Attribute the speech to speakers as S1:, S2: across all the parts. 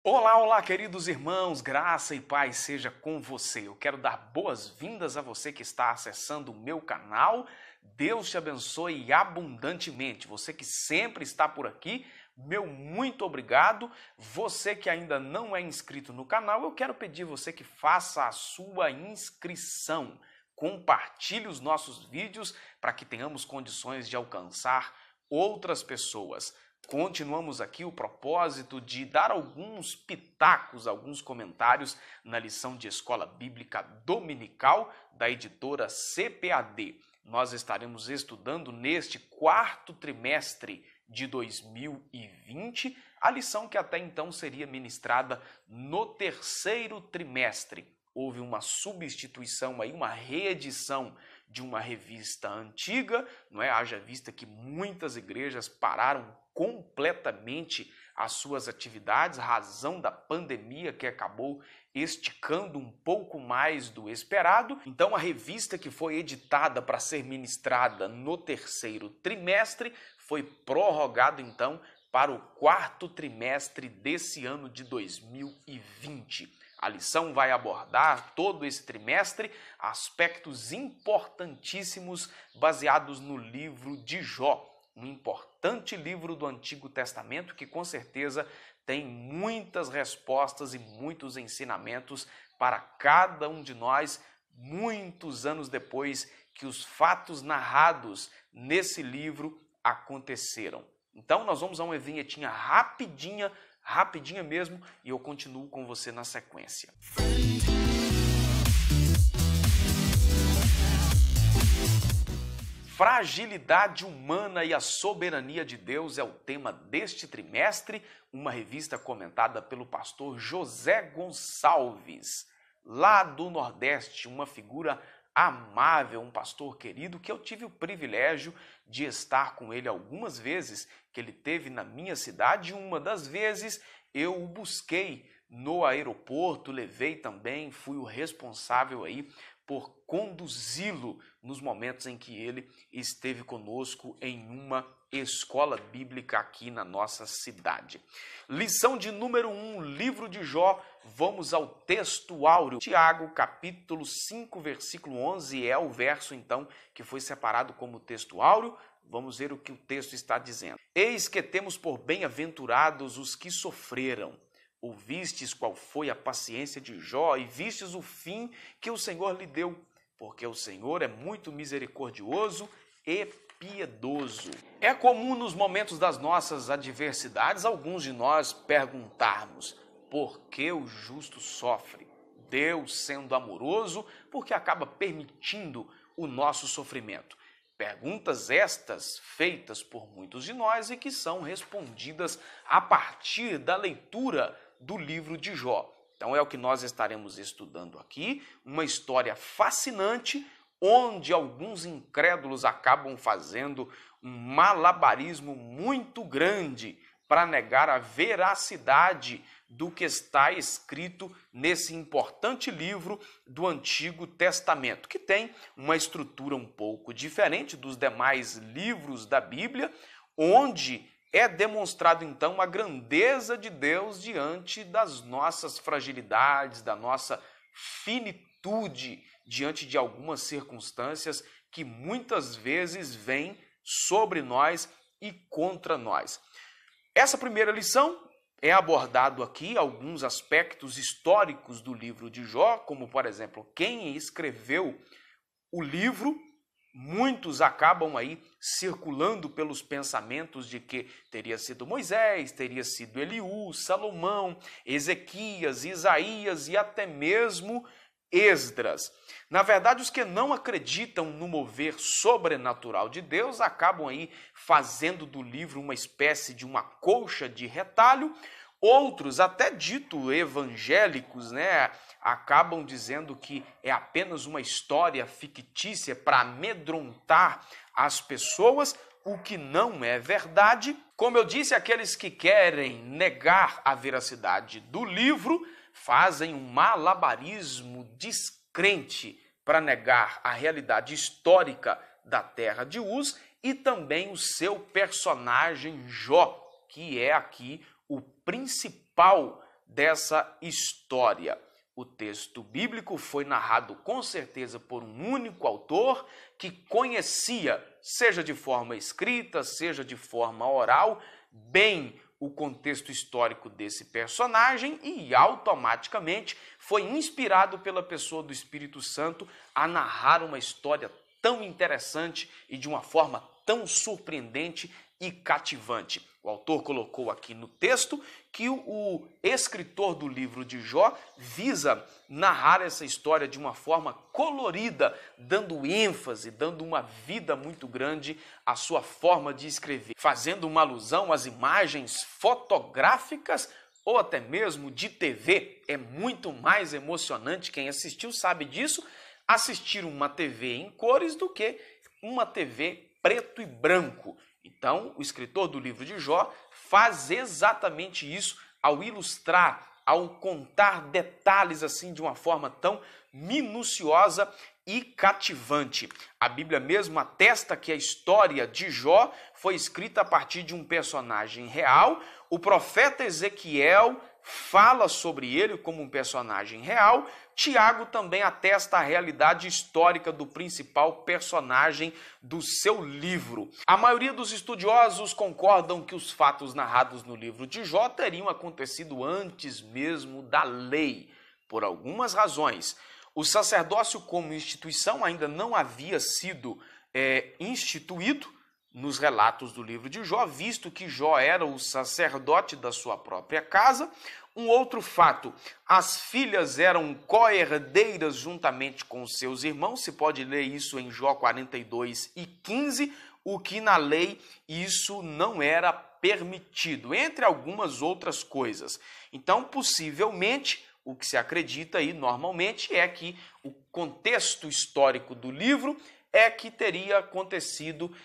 S1: Olá, olá, queridos irmãos, graça e paz seja com você. Eu quero dar boas-vindas a você que está acessando o meu canal. Deus te abençoe abundantemente. Você que sempre está por aqui, meu muito obrigado. Você que ainda não é inscrito no canal, eu quero pedir você que faça a sua inscrição. Compartilhe os nossos vídeos para que tenhamos condições de alcançar outras pessoas. Continuamos aqui o propósito de dar alguns pitacos, alguns comentários na lição de Escola Bíblica Dominical da editora CPAD. Nós estaremos estudando neste quarto trimestre de 2020, a lição que até então seria ministrada no terceiro trimestre. Houve uma substituição aí, uma reedição de uma revista antiga, não é? Haja vista que muitas igrejas pararam completamente as suas atividades, razão da pandemia que acabou esticando um pouco mais do esperado. Então a revista que foi editada para ser ministrada no terceiro trimestre foi prorrogada então para o quarto trimestre desse ano de 2020. A lição vai abordar todo esse trimestre aspectos importantíssimos baseados no livro de Jó, um importante livro do Antigo Testamento que com certeza tem muitas respostas e muitos ensinamentos para cada um de nós, muitos anos depois que os fatos narrados nesse livro aconteceram. Então nós vamos a uma vinhetinha rapidinha mesmo, e eu continuo com você na sequência. Fragilidade humana e a soberania de Deus é o tema deste trimestre, uma revista comentada pelo pastor José Gonçalves, lá do Nordeste, uma figura amável, um pastor querido que eu tive o privilégio de estar com ele algumas vezes, que ele teve na minha cidade. Uma das vezes eu o busquei no aeroporto, levei também, fui o responsável aí por conduzi-lo nos momentos em que ele esteve conosco em uma escola bíblica aqui na nossa cidade. Lição de número 1, livro de Jó, vamos ao texto áureo. Tiago, capítulo 5, versículo 11, é o verso então que foi separado como texto áureo. Vamos ver o que o texto está dizendo. Eis que temos por bem-aventurados os que sofreram. Ouvistes qual foi a paciência de Jó e vistes o fim que o Senhor lhe deu, porque o Senhor é muito misericordioso e piedoso. É comum nos momentos das nossas adversidades alguns de nós perguntarmos: por que o justo sofre? Deus, sendo amoroso, porque acaba permitindo o nosso sofrimento? Perguntas estas feitas por muitos de nós e que são respondidas a partir da leitura do livro de Jó. Então é o que nós estaremos estudando aqui, uma história fascinante, onde alguns incrédulos acabam fazendo um malabarismo muito grande para negar a veracidade do que está escrito nesse importante livro do Antigo Testamento, que tem uma estrutura um pouco diferente dos demais livros da Bíblia, onde é demonstrado então a grandeza de Deus diante das nossas fragilidades, da nossa finitude, diante de algumas circunstâncias que muitas vezes vêm sobre nós e contra nós. Essa primeira lição é abordado aqui alguns aspectos históricos do livro de Jó, como por exemplo, quem escreveu o livro. Muitos acabam aí circulando pelos pensamentos de que teria sido Moisés, teria sido Eliú, Salomão, Ezequias, Isaías e até mesmo Esdras. Na verdade, os que não acreditam no mover sobrenatural de Deus acabam aí fazendo do livro uma espécie de uma colcha de retalho. Outros, até dito evangélicos, acabam dizendo que é apenas uma história fictícia para amedrontar as pessoas, o que não é verdade. Como eu disse, aqueles que querem negar a veracidade do livro fazem um malabarismo descrente para negar a realidade histórica da terra de Uz e também o seu personagem Jó, que é aqui o principal dessa história. O texto bíblico foi narrado com certeza por um único autor que conhecia, seja de forma escrita, seja de forma oral, bem o contexto histórico desse personagem e automaticamente foi inspirado pela pessoa do Espírito Santo a narrar uma história tão interessante e de uma forma tão surpreendente e cativante. O autor colocou aqui no texto que o escritor do livro de Jó visa narrar essa história de uma forma colorida, dando ênfase, dando uma vida muito grande à sua forma de escrever, fazendo uma alusão às imagens fotográficas ou até mesmo de TV. É muito mais emocionante, quem assistiu sabe disso, assistir uma TV em cores do que uma TV preto e branco. Então, o escritor do livro de Jó faz exatamente isso ao ilustrar, ao contar detalhes assim de uma forma tão minuciosa e cativante. A Bíblia mesmo atesta que a história de Jó foi escrita a partir de um personagem real. O profeta Ezequiel fala sobre ele como um personagem real. Tiago também atesta a realidade histórica do principal personagem do seu livro. A maioria dos estudiosos concordam que os fatos narrados no livro de Jó teriam acontecido antes mesmo da lei, por algumas razões. O sacerdócio como instituição ainda não havia sido instituído nos relatos do livro de Jó, visto que Jó era o sacerdote da sua própria casa. Um outro fato, as filhas eram co-herdeiras juntamente com os seus irmãos, se pode ler isso em Jó 42:15, o que na lei isso não era permitido, entre algumas outras coisas. Então, possivelmente, o que se acredita aí normalmente é que o contexto histórico do livro é que teria acontecido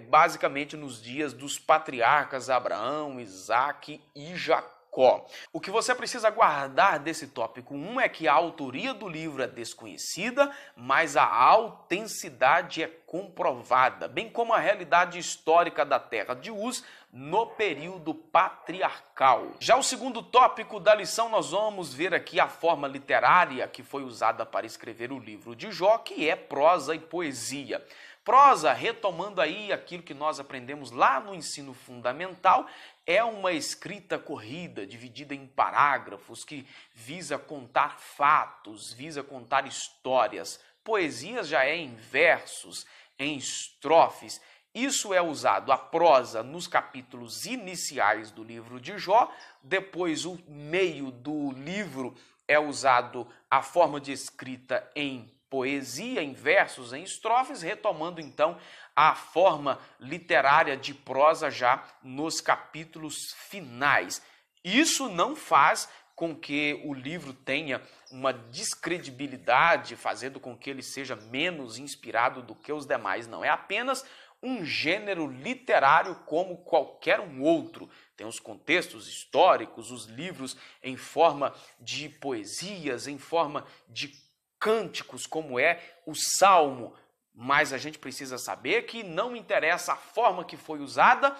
S1: basicamente nos dias dos patriarcas Abraão, Isaque e Jacó. O que você precisa guardar desse tópico 1 é que a autoria do livro é desconhecida, mas a autenticidade é comprovada, bem como a realidade histórica da terra de Uz no período patriarcal. Já o segundo tópico da lição, nós vamos ver aqui a forma literária que foi usada para escrever o livro de Jó, que é prosa e poesia. Prosa, retomando aí aquilo que nós aprendemos lá no ensino fundamental, é uma escrita corrida, dividida em parágrafos, que visa contar fatos, visa contar histórias. Poesia já é em versos, em estrofes. Isso é usado, a prosa, nos capítulos iniciais do livro de Jó. Depois, o meio do livro é usado a forma de escrita em poesia, em versos, em estrofes, retomando então a forma literária de prosa já nos capítulos finais. Isso não faz com que o livro tenha uma descredibilidade, fazendo com que ele seja menos inspirado do que os demais, não. É apenas um gênero literário como qualquer um outro. Tem os contextos históricos, os livros em forma de poesias, em forma de cânticos, como é o Salmo, mas a gente precisa saber que não interessa a forma que foi usada,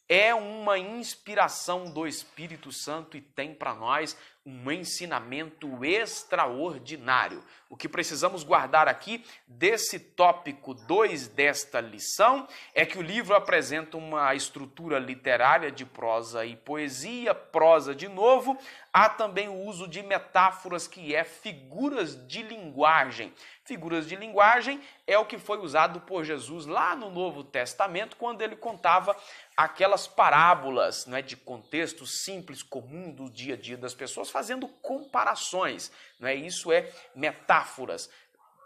S1: é uma inspiração do Espírito Santo e tem para nós um ensinamento extraordinário. O que precisamos guardar aqui desse tópico 2 desta lição é que o livro apresenta uma estrutura literária de prosa e poesia, prosa de novo. Há também o uso de metáforas, que é figuras de linguagem. Figuras de linguagem é o que foi usado por Jesus lá no Novo Testamento, quando ele contava aquelas parábolas, não é, de contexto simples, comum do dia a dia das pessoas, fazendo comparações. Não é? Isso é metáforas,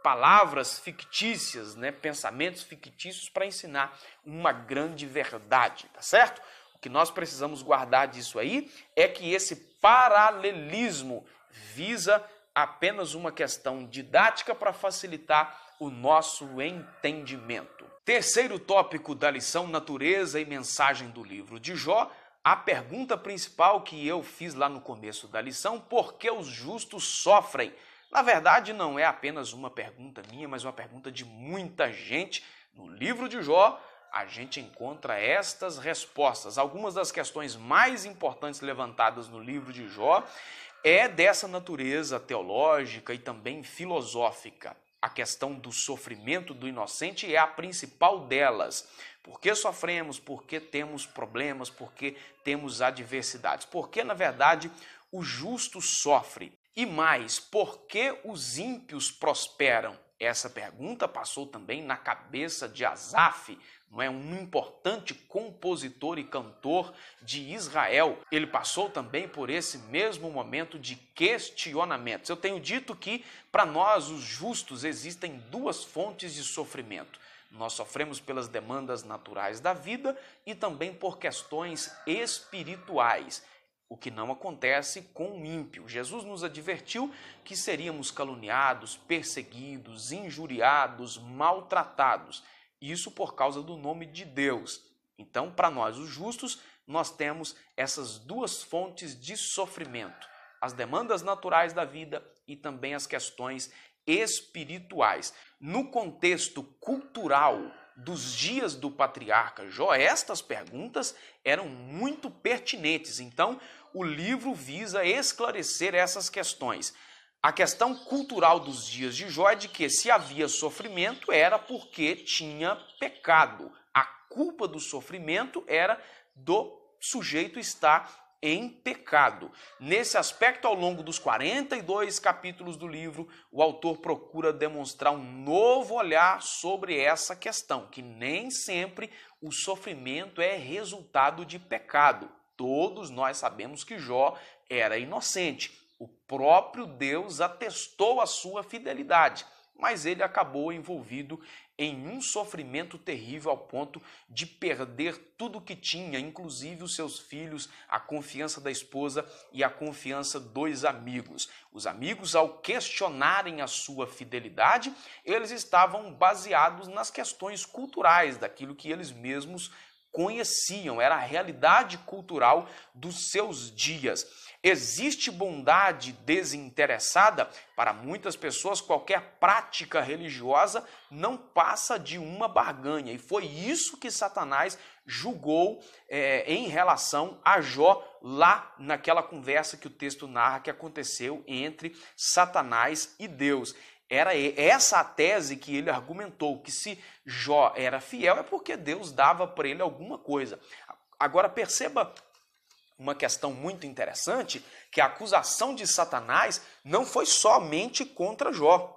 S1: palavras fictícias, né, pensamentos fictícios para ensinar uma grande verdade, tá certo? O que nós precisamos guardar disso aí é que esse paralelismo visa apenas uma questão didática para facilitar o nosso entendimento. Terceiro tópico da lição, natureza e mensagem do livro de Jó. A pergunta principal que eu fiz lá no começo da lição: por que os justos sofrem? Na verdade, não é apenas uma pergunta minha, mas uma pergunta de muita gente. No livro de Jó, a gente encontra estas respostas. Algumas das questões mais importantes levantadas no livro de Jó é dessa natureza teológica e também filosófica. A questão do sofrimento do inocente é a principal delas. Por que sofremos? Por que temos problemas? Por que temos adversidades? Porque, na verdade, o justo sofre. E mais, por que os ímpios prosperam? Essa pergunta passou também na cabeça de Asaf, não é? Um importante compositor e cantor de Israel. Ele passou também por esse mesmo momento de questionamentos. Eu tenho dito que, para nós, os justos, existem duas fontes de sofrimento. Nós sofremos pelas demandas naturais da vida e também por questões espirituais, o que não acontece com o ímpio. Jesus nos advertiu que seríamos caluniados, perseguidos, injuriados, maltratados. Isso por causa do nome de Deus. Então, para nós, os justos, nós temos essas duas fontes de sofrimento: as demandas naturais da vida e também as questões espirituais. No contexto cultural dos dias do patriarca Jó, estas perguntas eram muito pertinentes. Então, o livro visa esclarecer essas questões. A questão cultural dos dias de Jó é de que, se havia sofrimento, era porque tinha pecado. A culpa do sofrimento era do sujeito estar em pecado. Nesse aspecto, ao longo dos 42 capítulos do livro, o autor procura demonstrar um novo olhar sobre essa questão, que nem sempre o sofrimento é resultado de pecado. Todos nós sabemos que Jó era inocente. O próprio Deus atestou a sua fidelidade, mas ele acabou envolvido em um sofrimento terrível ao ponto de perder tudo que tinha, inclusive os seus filhos, a confiança da esposa e a confiança dos amigos. Os amigos, ao questionarem a sua fidelidade, eles estavam baseados nas questões culturais, daquilo que eles mesmos conheciam, era a realidade cultural dos seus dias. Existe bondade desinteressada? Para muitas pessoas, qualquer prática religiosa não passa de uma barganha. E foi isso que Satanás julgou em relação a Jó, lá naquela conversa que o texto narra que aconteceu entre Satanás e Deus. Era essa a tese que ele argumentou, que se Jó era fiel é porque Deus dava para ele alguma coisa. Agora perceba uma questão muito interessante, que a acusação de Satanás não foi somente contra Jó.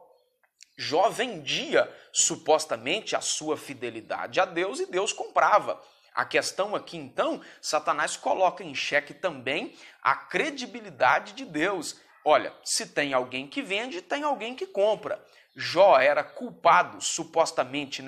S1: Jó vendia supostamente a sua fidelidade a Deus e Deus comprava. A questão aqui, então, Satanás coloca em xeque também a credibilidade de Deus. Olha, se tem alguém que vende, tem alguém que compra. Jó era culpado, supostamente,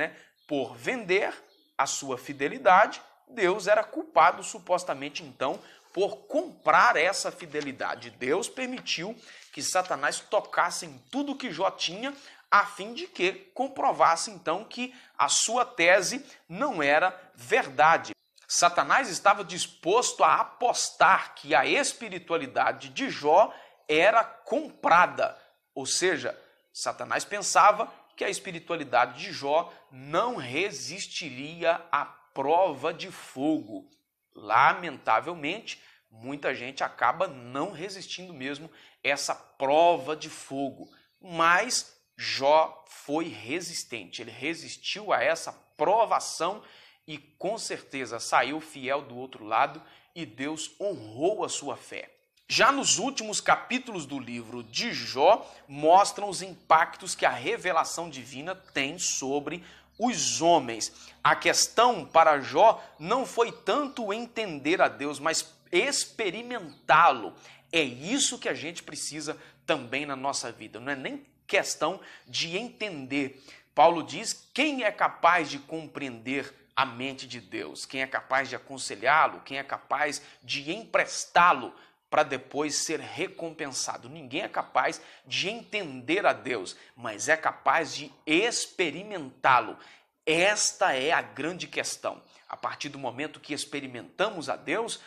S1: por vender a sua fidelidade. Deus era culpado, supostamente, então, por comprar essa fidelidade. Deus permitiu que Satanás tocasse em tudo que Jó tinha, a fim de que comprovasse, então, que a sua tese não era verdade. Satanás estava disposto a apostar que a espiritualidade de Jó era comprada, ou seja, Satanás pensava que a espiritualidade de Jó não resistiria à prova de fogo. Lamentavelmente, muita gente acaba não resistindo mesmo essa prova de fogo, mas Jó foi resistente, ele resistiu a essa provação e com certeza saiu fiel do outro lado e Deus honrou a sua fé. Já nos últimos capítulos do livro de Jó, mostram os impactos que a revelação divina tem sobre os homens. A questão para Jó não foi tanto entender a Deus, mas experimentá-lo. É isso que a gente precisa também na nossa vida. Não é nem questão de entender. Paulo diz: quem é capaz de compreender a mente de Deus? Quem é capaz de aconselhá-lo? Quem é capaz de emprestá-lo para depois ser recompensado? Ninguém é capaz de entender a Deus, mas é capaz de experimentá-lo. Esta é a grande questão. A partir do momento que experimentamos a Deus,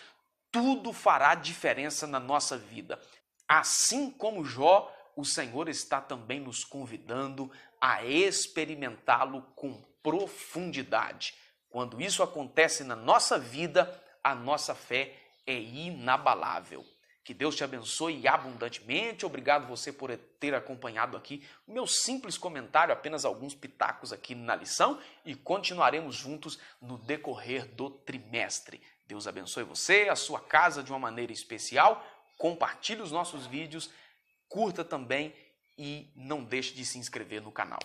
S1: tudo fará diferença na nossa vida. Assim como Jó, o Senhor está também nos convidando a experimentá-lo com profundidade. Quando isso acontece na nossa vida, a nossa fé é inabalável. Que Deus te abençoe abundantemente. Obrigado você por ter acompanhado aqui o meu simples comentário, apenas alguns pitacos aqui na lição, e continuaremos juntos no decorrer do trimestre. Deus abençoe você, a sua casa de uma maneira especial. Compartilhe os nossos vídeos, curta também e não deixe de se inscrever no canal.